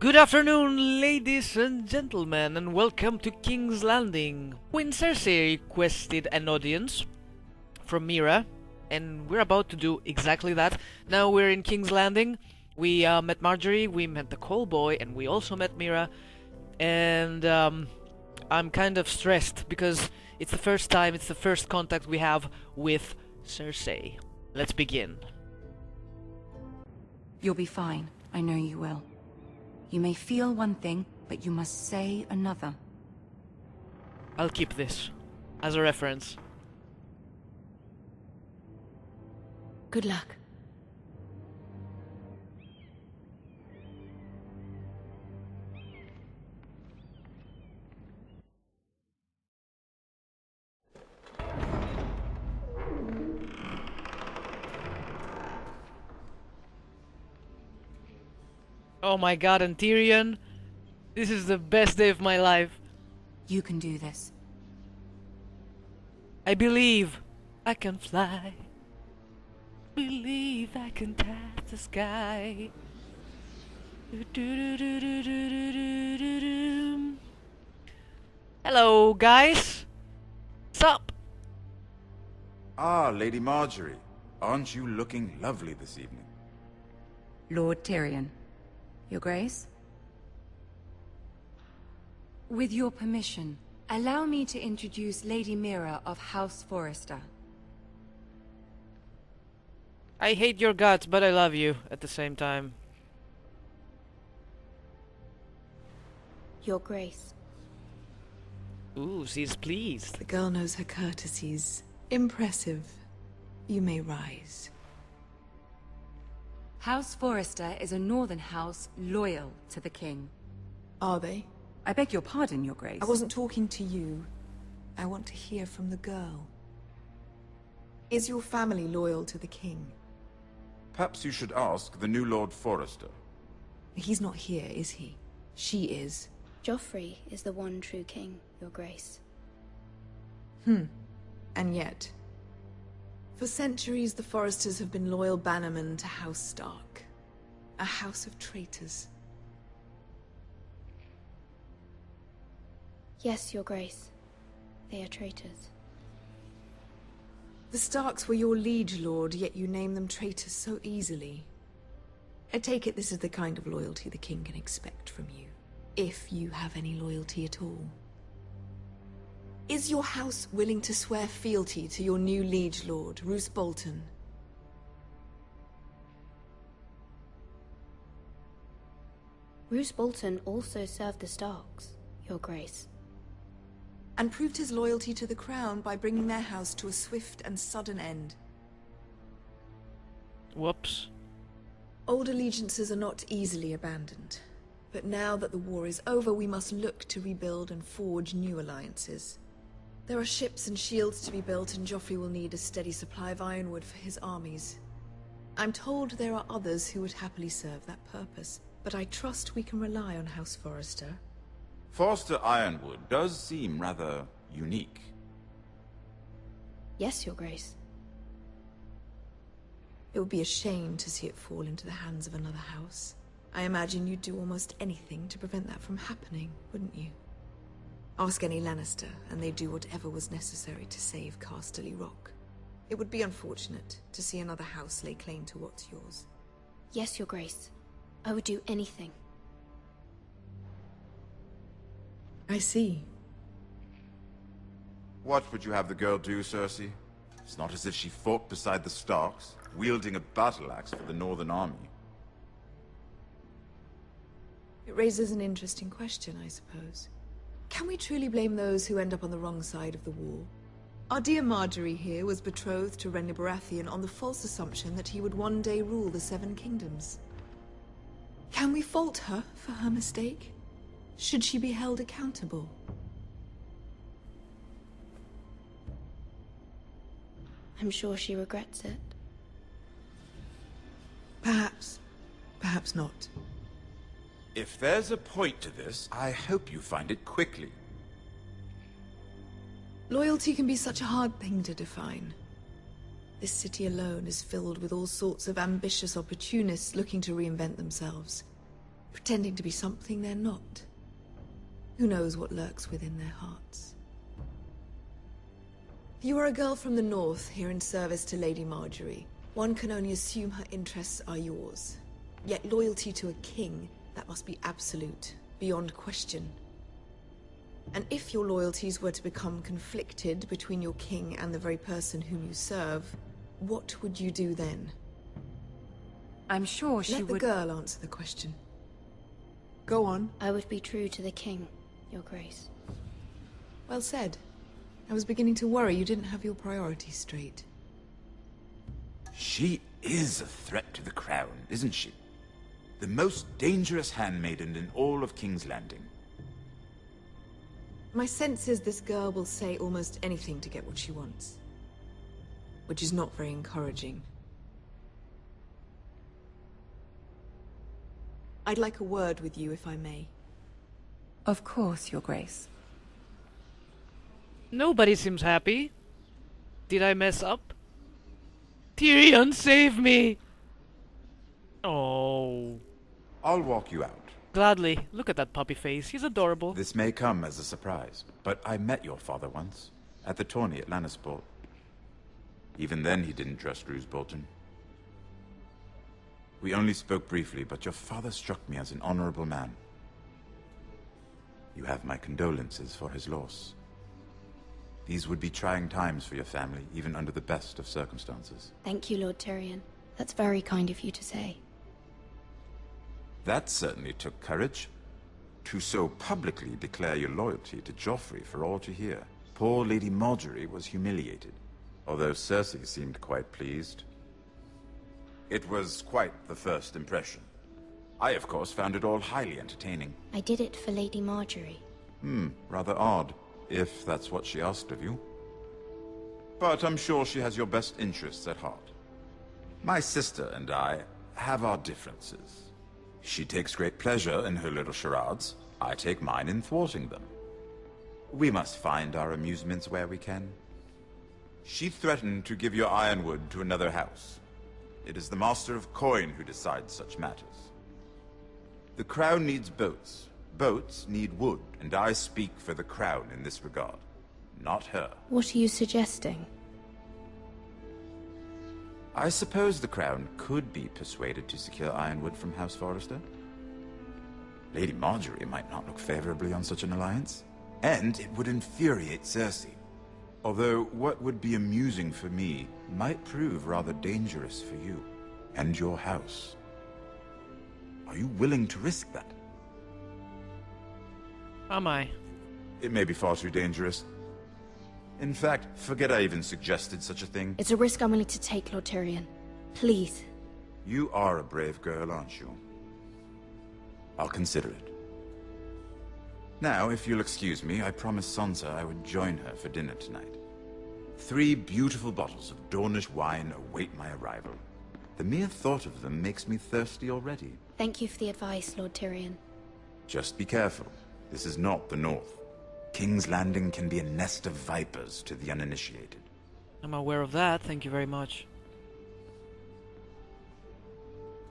Good afternoon, ladies and gentlemen, and welcome to King's Landing. When Cersei requested an audience from Mira, and we're about to do exactly that. Now we're in King's Landing. We met Margaery, we met the callboy, and we also met Mira. And I'm kind of stressed because it's the first time, it's the first contact we have with Cersei. Let's begin. You'll be fine. I know you will. You may feel one thing, but you must say another. I'll keep this as a reference. Good luck. Oh my god, and Tyrion, this is the best day of my life. You can do this. I believe I can fly. Believe I can touch the sky. Hello, guys. What's up? Ah, Lady Margaery. Aren't you looking lovely this evening? Lord Tyrion. Your Grace? With your permission, allow me to introduce Lady Mira of House Forrester. I hate your guts, but I love you at the same time. Your Grace. Ooh, she's pleased. The girl knows her courtesies. Impressive. You may rise. House Forrester is a northern house loyal to the king. Are they? I beg your pardon, Your Grace. I wasn't talking to you. I want to hear from the girl. Is your family loyal to the king? Perhaps you should ask the new Lord Forrester. He's not here, is he? She is. Joffrey is the one true king, Your Grace. And yet... For centuries, the Forresters have been loyal bannermen to House Stark. A house of traitors. Yes, Your Grace. They are traitors. The Starks were your liege lord, yet you name them traitors so easily. I take it this is the kind of loyalty the king can expect from you. If you have any loyalty at all. Is your house willing to swear fealty to your new liege lord, Roose Bolton? Roose Bolton also served the Starks, Your Grace. And proved his loyalty to the crown by bringing their house to a swift and sudden end. Whoops. Old allegiances are not easily abandoned. But now that the war is over, we must look to rebuild and forge new alliances. There are ships and shields to be built, and Joffrey will need a steady supply of ironwood for his armies. I'm told there are others who would happily serve that purpose, but I trust we can rely on House Forrester. Forrester Ironwood does seem rather unique. Yes, Your Grace. It would be a shame to see it fall into the hands of another house. I imagine you'd do almost anything to prevent that from happening, wouldn't you? Ask any Lannister, and they'd do whatever was necessary to save Casterly Rock. It would be unfortunate to see another house lay claim to what's yours. Yes, Your Grace. I would do anything. I see. What would you have the girl do, Cersei? It's not as if she fought beside the Starks, wielding a battle axe for the Northern Army. It raises an interesting question, I suppose. Can we truly blame those who end up on the wrong side of the war? Our dear Margaery here was betrothed to Renly Baratheon on the false assumption that he would one day rule the Seven Kingdoms. Can we fault her for her mistake? Should she be held accountable? I'm sure she regrets it. Perhaps. Perhaps not. If there's a point to this, I hope you find it quickly. Loyalty can be such a hard thing to define. This city alone is filled with all sorts of ambitious opportunists looking to reinvent themselves. pretending to be something they're not. Who knows what lurks within their hearts? You are a girl from the north, here in service to Lady Margaery. One can only assume her interests are yours. Yet loyalty to a king, that must be absolute, beyond question. And if your loyalties were to become conflicted between your king and the very person whom you serve, what would you do then? I'm sure she Let the would... girl answer the question. Go on. I would be true to the king, Your Grace. Well said. I was beginning to worry you didn't have your priorities straight. She is a threat to the crown, isn't she? The most dangerous handmaiden in all of King's Landing. My sense is this girl will say almost anything to get what she wants. Which is not very encouraging. I'd like a word with you, if I may. Of course, Your Grace. Nobody seems happy. Did I mess up? Tyrion, save me! Oh. I'll walk you out. Gladly. Look at that puppy face. He's adorable. This may come as a surprise, but I met your father once, at the tourney at Lannisport. Even then he didn't trust Roose Bolton. We only spoke briefly, but your father struck me as an honorable man. You have my condolences for his loss. These would be trying times for your family, even under the best of circumstances. Thank you, Lord Tyrion. That's very kind of you to say. That certainly took courage. To so publicly declare your loyalty to Joffrey for all to hear. Poor Lady Margaery was humiliated, although Cersei seemed quite pleased. It was quite the first impression. I, of course, found it all highly entertaining. I did it for Lady Margaery. Rather odd, if that's what she asked of you. But I'm sure she has your best interests at heart. My sister and I have our differences. She takes great pleasure in her little charades. I take mine in thwarting them. We must find our amusements where we can. She threatened to give your ironwood to another house. It is the Master of Coin who decides such matters. The Crown needs boats. Boats need wood, and I speak for the Crown in this regard, not her. What are you suggesting? I suppose the Crown could be persuaded to secure ironwood from House Forrester. Lady Margaery might not look favorably on such an alliance, and it would infuriate Cersei. Although what would be amusing for me might prove rather dangerous for you and your house. Are you willing to risk that? Am I? It may be far too dangerous. In fact, forget I even suggested such a thing. It's a risk I'm willing to take, Lord Tyrion. Please. You are a brave girl, aren't you? I'll consider it. Now, if you'll excuse me, I promised Sansa I would join her for dinner tonight. 3 beautiful bottles of Dornish wine await my arrival. The mere thought of them makes me thirsty already. Thank you for the advice, Lord Tyrion. Just be careful. This is not the North. King's Landing can be a nest of vipers to the uninitiated. I'm aware of that, thank you very much.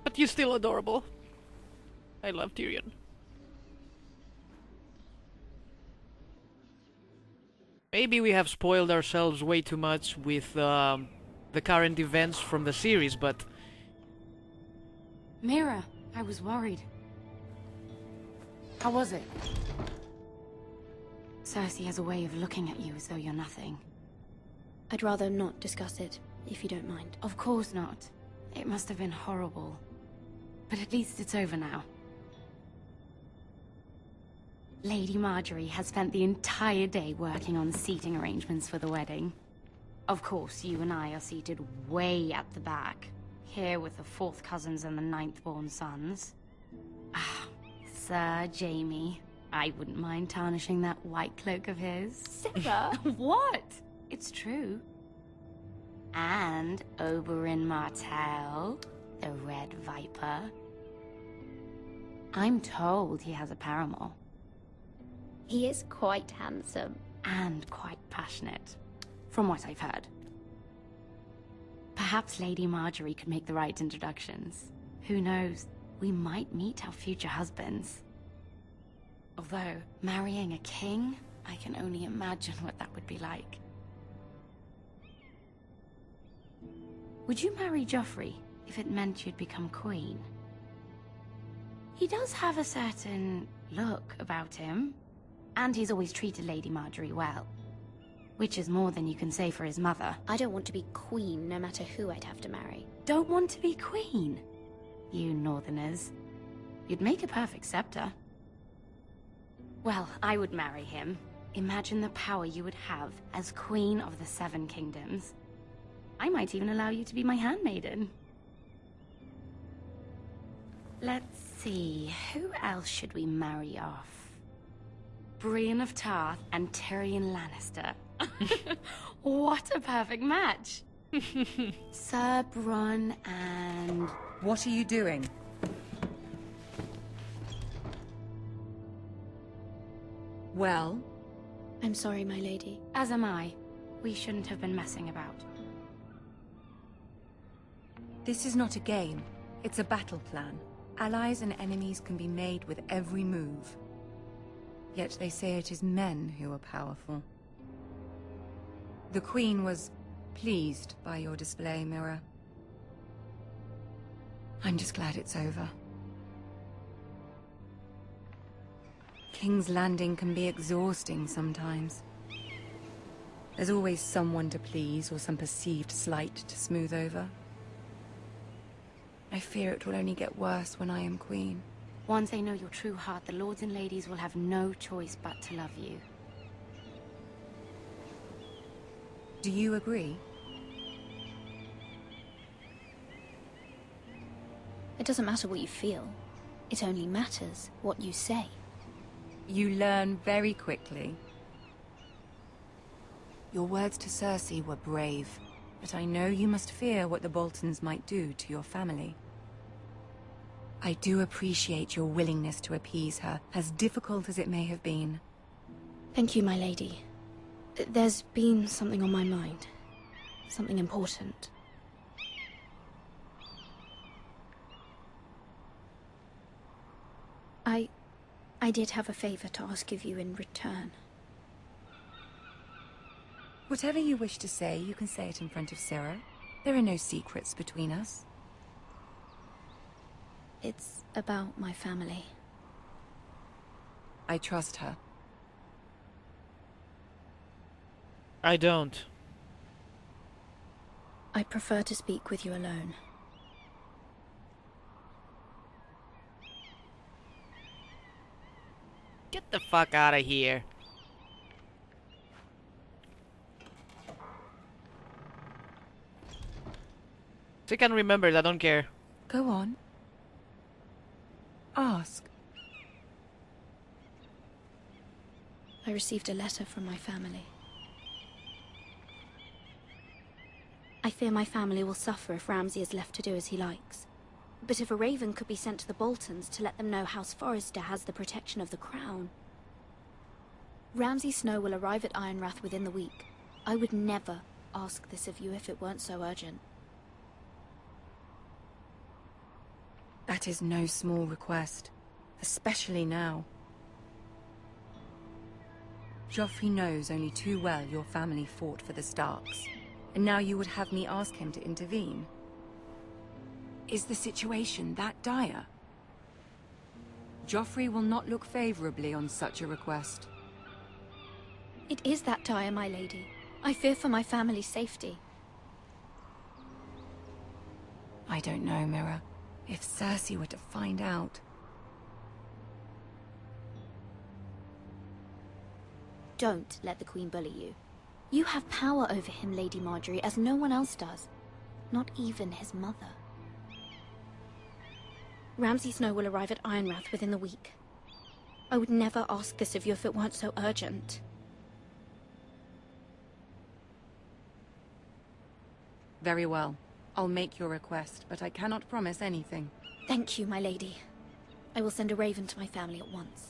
But you're still adorable. I love Tyrion. Maybe we have spoiled ourselves way too much with the current events from the series, but... Mira, I was worried. How was it? Cersei has a way of looking at you as though you're nothing. I'd rather not discuss it, if you don't mind. Of course not. It must have been horrible. But at least it's over now. Lady Margaery has spent the entire day working on seating arrangements for the wedding. Of course, you and I are seated way at the back. Here with the 4th cousins and the 9th-born sons. Ah, Sir Jaime. I wouldn't mind tarnishing that white cloak of his. Sarah! What? It's true. And Oberyn Martell, the Red Viper. I'm told he has a paramour. He is quite handsome. And quite passionate, from what I've heard. Perhaps Lady Margaery could make the right introductions. Who knows? we might meet our future husbands. Although, marrying a king, I can only imagine what that would be like. Would you marry Joffrey if it meant you'd become queen? He does have a certain look about him, and he's always treated Lady Margaery well. Which is more than you can say for his mother. I don't want to be queen, no matter who I'd have to marry. Don't want to be queen? You northerners. You'd make a perfect scepter. Well, I would marry him. Imagine the power you would have as Queen of the Seven Kingdoms. I might even allow you to be my handmaiden. Let's see, who else should we marry off? Brienne of Tarth and Tyrion Lannister. What a perfect match! Sir Bronn and... What are you doing? Well? I'm sorry, my lady. As am I. We shouldn't have been messing about. This is not a game. It's a battle plan. Allies and enemies can be made with every move. Yet they say it is men who are powerful. The Queen was pleased by your display, Mira. I'm just glad it's over. King's Landing can be exhausting sometimes. There's always someone to please or some perceived slight to smooth over. I fear it will only get worse when I am Queen. Once they know your true heart, the lords and ladies will have no choice but to love you. Do you agree? It doesn't matter what you feel. It only matters what you say. You learn very quickly. Your words to Cersei were brave, but I know you must fear what the Boltons might do to your family. I do appreciate your willingness to appease her, as difficult as it may have been. Thank you, my lady. There's been something on my mind. Something important. I did have a favor to ask of you in return. Whatever you wish to say, you can say it in front of Sarah. There are no secrets between us. It's about my family. I trust her. I don't. I prefer to speak with you alone. Get the fuck out of here. So you can remember that, I don't care. Go on. Ask. I received a letter from my family. I fear my family will suffer if Ramsay is left to do as he likes. But if a raven could be sent to the Boltons to let them know House Forrester has the protection of the crown. Ramsay Snow will arrive at Ironrath within the week. I would never ask this of you if it weren't so urgent. That is no small request, especially now. Joffrey knows only too well your family fought for the Starks, and now you would have me ask him to intervene. Is the situation that dire? Joffrey will not look favorably on such a request. It is that dire, my lady. I fear for my family's safety. I don't know, Mira. If Cersei were to find out... Don't let the Queen bully you. You have power over him, Lady Margaery, as no one else does. Not even his mother. Ramsay Snow will arrive at Ironrath within the week. I would never ask this of you if it weren't so urgent. Very well. I'll make your request, but I cannot promise anything. Thank you, my lady. I will send a raven to my family at once.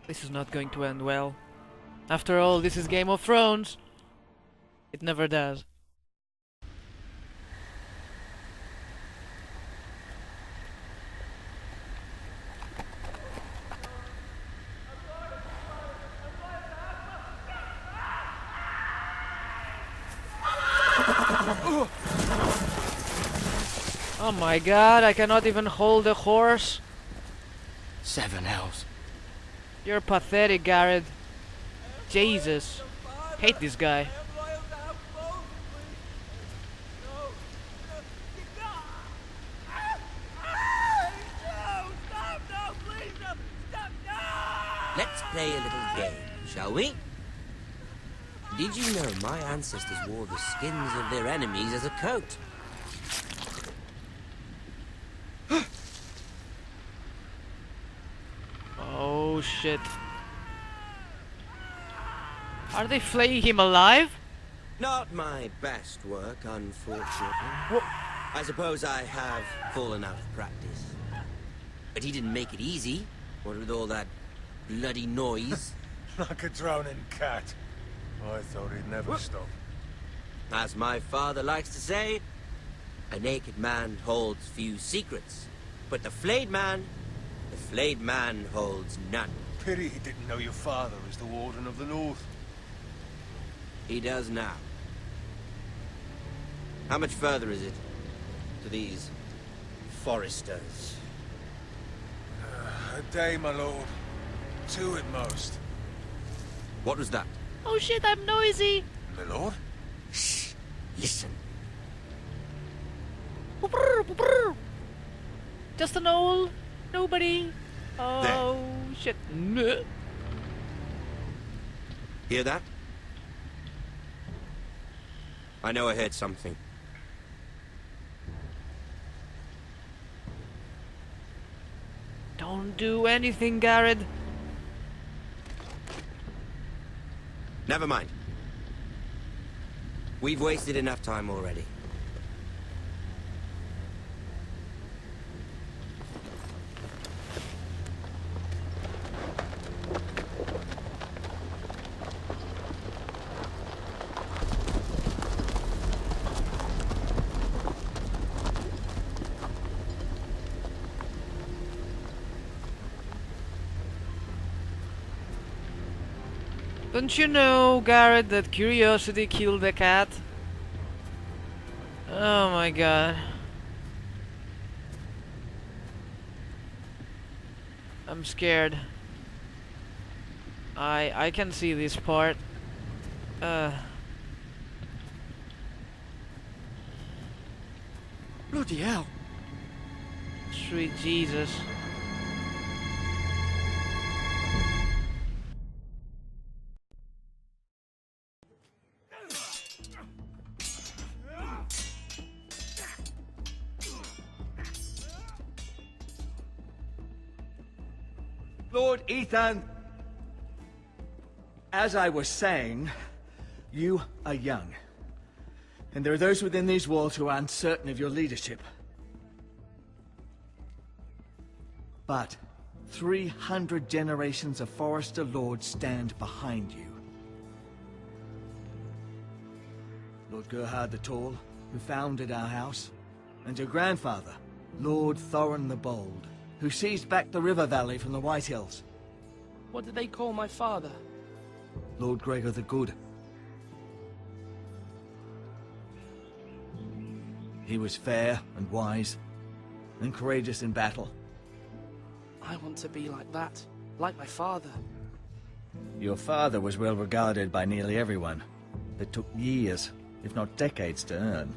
This is not going to end well. After all, this is Game of Thrones. It never does. Oh my god, I cannot even hold a horse. 7 hells. You're pathetic, Garrard. Jesus. Hate this guy. Let's play a little game, shall we? Did you know my ancestors wore the skins of their enemies as a coat? Oh shit. Are they flaying him alive? Not my best work, unfortunately. I suppose I have fallen out of practice. But he didn't make it easy, what with all that bloody noise. Like a drowning cat. I thought he'd never stop. As my father likes to say, a naked man holds few secrets. But the flayed man holds none. Pity he didn't know your father is the Warden of the North. He does now. How much further is it to these Forresters? A day, my lord. 2 at most. What was that? Oh shit, I'm noisy. My lord? Shh! Listen. Just an old nobody. Oh shit. Hear that? I know I heard something. Don't do anything, Garrard. Never mind. We've wasted enough time already. Don't you know, Garrett, that curiosity killed the cat? Oh my god. I'm scared. I can see this part. Bloody hell. Sweet Jesus. Lord Ethan, as I was saying, you are young. And there are those within these walls who are uncertain of your leadership. But 300 generations of Forrester lords stand behind you. Lord Gerhard the Tall, who founded our house, and your grandfather, Lord Thorin the Bold, who seized back the river valley from the White Hills. What did they call my father? Lord Gregor the Good. He was fair and wise, and courageous in battle. I want to be like that, like my father. Your father was well regarded by nearly everyone. It took years, if not decades, to earn.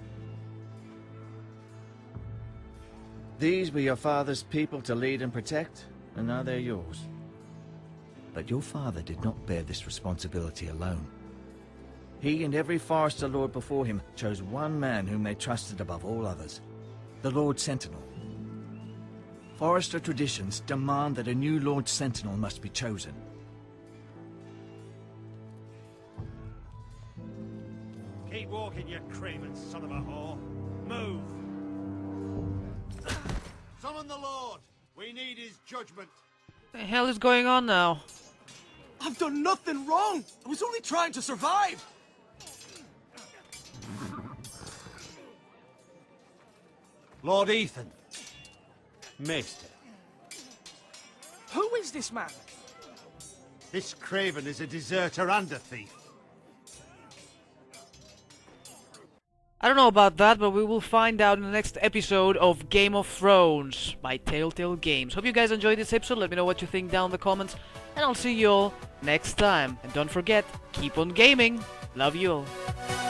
These were your father's people to lead and protect, and now they're yours. But your father did not bear this responsibility alone. He and every Forrester Lord before him chose one man whom they trusted above all others, the Lord Sentinel. Forrester traditions demand that a new Lord Sentinel must be chosen. Keep walking, you craven son of a whore. Move! Summon the Lord! We need his judgment. What the hell is going on now? I've done nothing wrong! I was only trying to survive! Lord Ethan. Maester. Who is this man? This craven is a deserter and a thief. I don't know about that, but we will find out in the next episode of Game of Thrones by Telltale Games. Hope you guys enjoyed this episode. Let me know what you think down in the comments, and I'll see you all next time. And don't forget, keep on gaming. Love you all.